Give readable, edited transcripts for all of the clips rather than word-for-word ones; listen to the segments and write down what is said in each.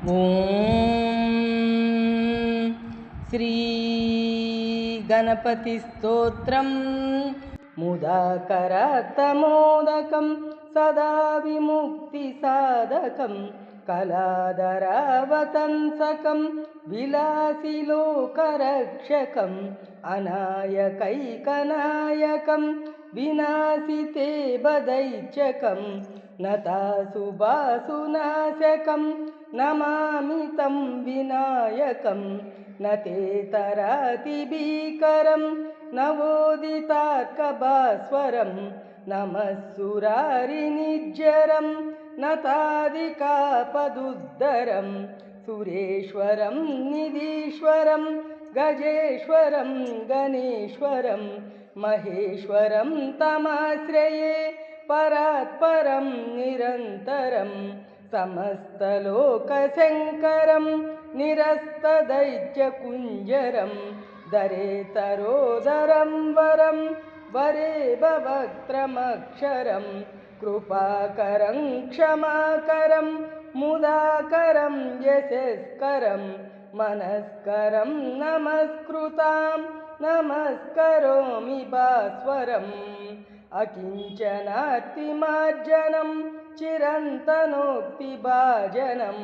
ಓಂ ಶ್ರೀ ಗಣಪತಿಸ್ತೋತ್ರಂ ಮುದಾಕರತಮೋದಕಂ ಸದಾ ವಿಮುಕ್ತಿಸಾಧಕಂ ಕಲಾಧರಾವತಂಸಕಂ ವಿಲಾಸಿ ಲೋಕರಕ್ಷಕಂ ಅನಾಯಕೈಕನಾಯಕಂ ವಿನಾಶಿತೆ ಬದೈಚ್ಯಕಂ ನತಾಸುಭಾಸುನಾಶಕಂ ನಮಾಮಿ ತಂ ವಿನಾಯಕಂ ನ ತೇ ತರಾತಿ ಭೀಕರಂ ನವೋದಿತಾರ್ಕಭಾಸ್ವರಂ ನಮಃ ಸುರಾರಿನಿಜ್ಜರಂ ನತಾದಿಕಾಪದುದ್ಧರಂ ಸುರೇಶ್ವರಂ ನಿಧೀಶ್ವರಂ ಗಜೇಶ್ವರಂ ಗಣೇಶ್ವರಂ ಮಹೇಶ್ವರಂ ತಮಾಶ್ರಯೇ ಪರಾತ್ಪರಂ ನಿರಂತರಂ ಸಮಸ್ತಲೋಕಶಂಕರಂ ನಿರಸ್ತದೈತ್ಯಕುಂಜರಂ ದರೇತರೋದರಂ ವರಂ ವರೇ ಭವಕ್ತ್ರಮಕ್ಷರಂ ಕೃಪಾಕರಂ ಕ್ಷಮಾಕರಂ ಮುದಾಕರಂ ಯಶಸ್ಕರಂ ಮನಸ್ಕರಂ ನಮಸ್ಕೃತಾಂ ನಮಸ್ಕರೋಮಿ ಭಾಸ್ವರಂ ಅಕಿಂಚನಾರ್ತಿಮಾರ್ಜನಂ ಚಿರಂತನೋಕ್ತಿಭಾಜನಂ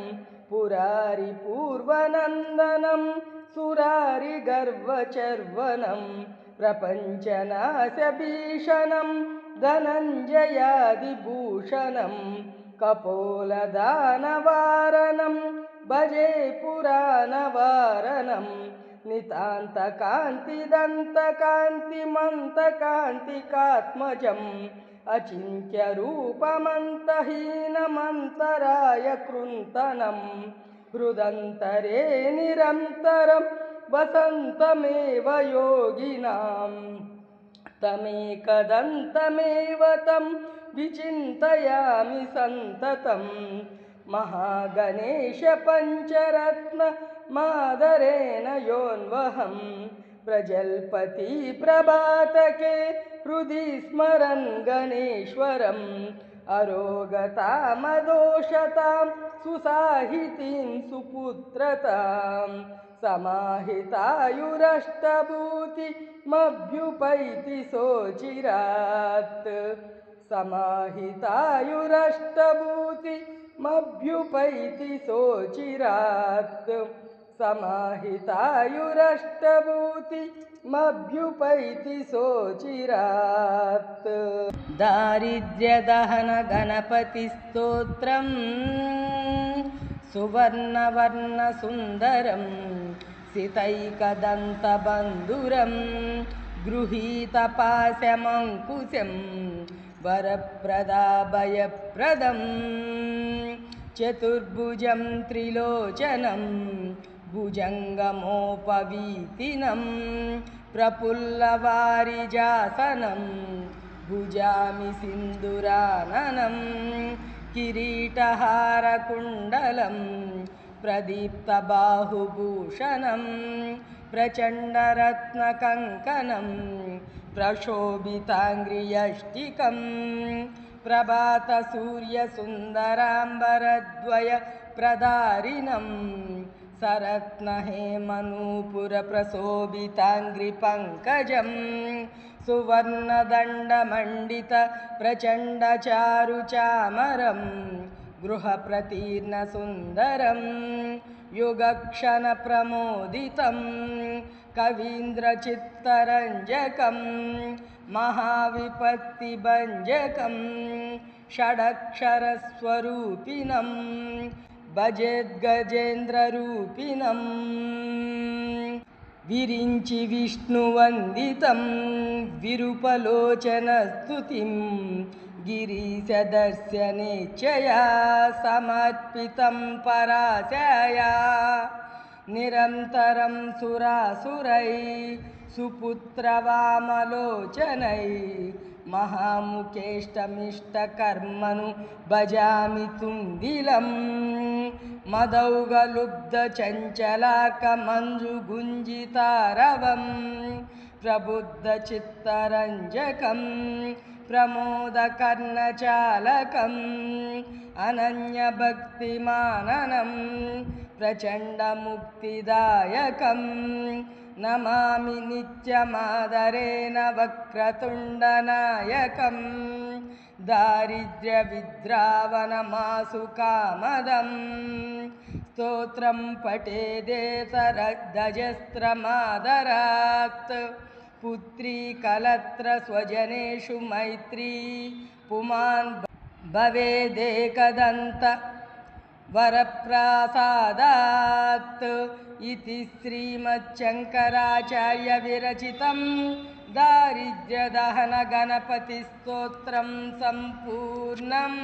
ಪುರಾರಿ ಪೂರ್ವನಂದನಂ ಸುರಾರಿ ಗರ್ವಚರ್ವನಂ ಪ್ರಪಂಚನಾಶಭೀಷಣಂ ಧನಂಜಯಾದಿಭೂಷಣಂ ಕಪೋಲದಾನವಾರಣಂ ಭಜೆ ಪುರಾಣವಾರಣಂ ನಿತಾಂತಕಾಂತಿದಂತಕಾಂತಿಮಂತಕಾಂತಿಕಾತ್ಮಜಂ ಅಚಿಂತ್ಯರೂಪಮಂತಹೀನಮಂತರಾಯ ಕೃಂತನಂ ಹೃದಂತರೇ ನಿರಂತರಂ ವಸಂತಮೇವ ಯೋಗಿನಾಂ ತಮೇಕದಂತಮೇವ ತಂ ವಿಚಿಂತಯಾಮಿ ಸಂತತಂ ಮಹಾಗಣೇಶ ಪಂಚರತ್ನ ಮಾದರೇಣ ಯೋನ್ವಹಂ ಪ್ರಜಲ್ಪತಿ ಪ್ರಭಾತಕೆ ಹೃದಯ ಸ್ಮರನ್ ಗಣೇಶ್ವರಂ ಅರೋಗತಾಮದೋಷತಾಂ ಸುಸಾಹಿತೀಂ ಸುಪುತ್ರತಾಂ ಸಮಾಹಿತಾಯುರಷ್ಟಭೂತಿ ಮಭ್ಯುಪೈತಿ ಸೋಚಿರಾತ್ ಸಮಾಹಿತಾಯುರಷ್ಟಭೂತಿ ಮಭ್ಯುಪೈತಿ ಸೋಚಿರಾತ್ ಸಮಾಹಿತಾಯುರಷ್ಟಭೂತಿ ಮಭ್ಯುಪೈತಿ ಸೋಚಿರಾತ್ ದಾರಿದ್ರ್ಯದಹನ ಗಣಪತಿ ಸ್ತೋತ್ರಂ ಸುವರ್ಣವರ್ಣ ಸುಂದರಂ ಸಿತೈಕದಂತಬಂಧುರಂ ಗೃಹೀತಪಾಸ್ಯಮಂಕುಶಂ ವರಪ್ರದಾಭಯಪ್ರದಂ ಚತುರ್ಭುಜಂ ತ್ರಿಲೋಚನಂ ಭುಜಂಗಮೋಪವೀತಿನಂ ಪ್ರಫುಲ್ಲವಾರಿಜಾಸನಂ ಭುಜಾಮಿ ಸಿಂಧುರಾನನಂ ಕಿರೀಟಹಾರಕುಂಡಲಂ ಪ್ರದೀಪ್ತಬಾಹುಭೂಷಣಂ ಪ್ರಚಂಡರತ್ನಕಂಕಣಂ ಪ್ರಶೋಭಿತಾಂಗ್ರಿಯಷ್ಟಿಕಂ ಪ್ರಭಾತಸೂರ್ಯಸುಂದರಾಂಬರದ್ವಯ ಪ್ರದಾರಿಣಂ ಸರತ್ನಹೇಮನೂಪುರಪ್ರಶೋಭಿತಾಂಗ್ರಿಪಂಕಜಂ ಸುವರ್ಣದಂಡಮಂಡಿತ ಪ್ರಚಂಡಚಾರುಚಾಮರಂ ಗೃಹಪ್ರತೀರ್ಣಸುಂದರಂ ಯುಗಕ್ಷಣಪ್ರಮೋದಿತಂ ಕವೀಂದ್ರಚಿತ್ತರಂಜಕಂ ಮಹಾವಿಪತ್ತಿಭಂಜಕಂ ಷಡಕ್ಷರಸ್ವರೂಪಿಣಂ ಭಜೇದ್ಗಜೇಂದ್ರರೂಪಿಣಂ ವಿರಿಂಚಿ ವಿಷ್ಣುವಂದಿತಂ ವಿರೂಪಲೋಚನಸ್ತುತಿಂ ಗಿರೀಶದರ್ಶನೇಚ್ಛಯಾ ಸಮರ್ಪಿತಂ ಪರಾಶಯ ನಿರಂತರಂ ಸುರಾಸುರೈ ಸುಪುತ್ರವಾಮಲೋಚನೈ ಮಹಾಮುಖೇಷ್ಟಮಿಷ್ಟಕರ್ಮನು ಭಜಾಮಿ ತುಂದಿಲಂ ಮದೌಗಲುಬ್ಧಚಂಚಲಾಕಮಂಜುಗುಂಜಿತಾರವಂ ಪ್ರಬುದ್ಧಚಿತ್ತರಂಜಕಂ प्रमोदकर्णचालकम् अनन्यभक्तिमाननम् प्रचण्डमुक्तिदायकं नमामि नित्यमादरेण वक्रतुण्डनायकं दारिद्र्यविद्रावणमासु कामदं स्तोत्रं पठेदेतरदजस्त्रमादरात् पुत्री कलत्र स्वजनेषु मैत्री पुमान् भवेदेकदन्त वरप्रासादात् इति श्रीमच्छङ्कराचार्यविरचितं दारिद्र्यदहनगणपतिस्तोत्रं सम्पूर्णम्।